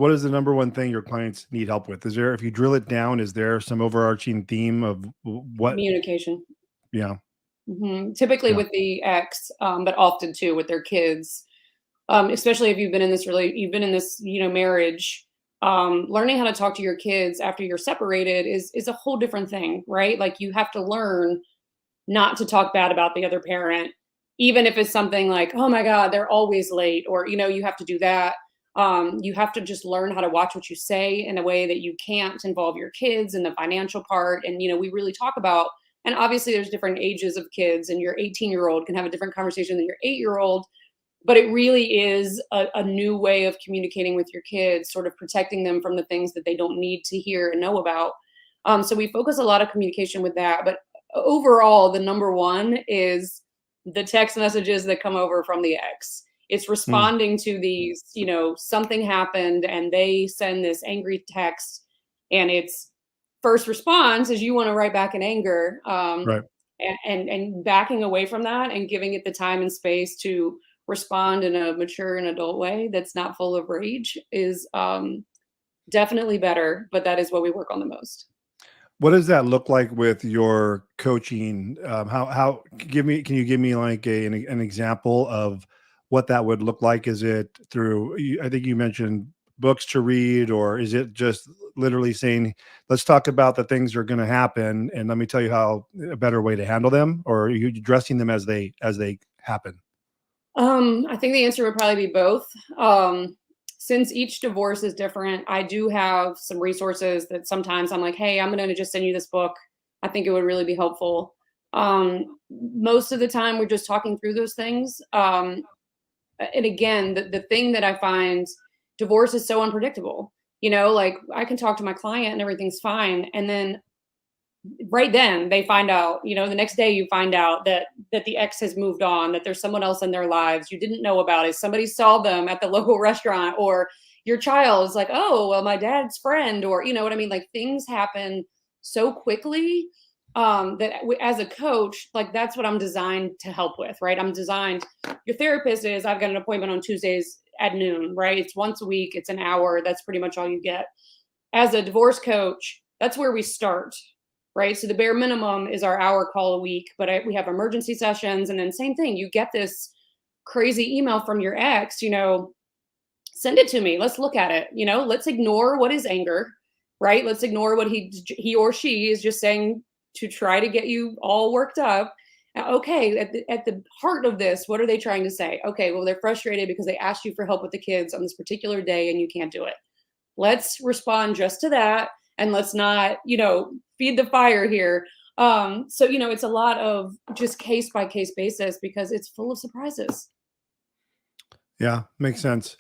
What is the number one thing your clients need help with? Is there, if you drill it down, is there some overarching theme of what? Communication. Yeah. Typically Yeah. with the ex, but often too with their kids. Especially if you've been in this marriage. Learning how to talk to your kids after you're separated is a whole different thing, right? Like you have to learn not to talk bad about the other parent, even if it's something like, oh my God, they're always late, or, you have to do that. You have to just learn how to watch what you say in a way that you can't involve your kids in the financial part. And, we really talk about, and obviously there's different ages of kids, and your 18-year-old can have a different conversation than your 8-year-old, but it really is a new way of communicating with your kids, sort of protecting them from the things that they don't need to hear and know about. So we focus a lot of communication with that. But overall, the number one is the text messages that come over from the ex. It's Mm, responding to these, something happened and they send this angry text, and it's first response is you want to write back in anger, right. and backing away from that and giving it the time and space to respond in a mature and adult way that's not full of rage is definitely better. But that is what we work on the most. What does that look like with your coaching? Can you give me like an example of what that would look like? Is it through, I think you mentioned books to read, or is it just literally saying, let's talk about the things that are going to happen and let me tell you how a better way to handle them, or are you addressing them as they happen? I think the answer would probably be both. Since each divorce is different, I do have some resources that sometimes I'm like, hey, I'm going to just send you this book. I think it would really be helpful. Most of the time, we're just talking through those things. And again, the thing that I find, divorce is so unpredictable. Like I can talk to my client and everything's fine. And then right then they find out, the next day you find out that the ex has moved on, that there's someone else in their lives you didn't know about it. Somebody saw them at the local restaurant, or your child is like, oh, well, my dad's friend, or you know what I mean? Like things happen so quickly, as a coach, like that's what I'm designed to help with, right? Your therapist is, I've got an appointment on Tuesdays at noon, right? It's once a week, it's an hour. That's pretty much all you get. As a divorce coach, that's where we start, right? So the bare minimum is our hour call a week, but we have emergency sessions. And then same thing, you get this crazy email from your ex, send it to me. Let's look at it. Let's ignore what is anger, right? Let's ignore what he or she is just saying to try to get you all worked up. Okay, at the heart of this, what are they trying to say? Okay, well, they're frustrated because they asked you for help with the kids on this particular day and you can't do it. Let's respond just to that, and let's not, feed the fire here. So, it's a lot of just case by case basis because it's full of surprises. Yeah, makes sense.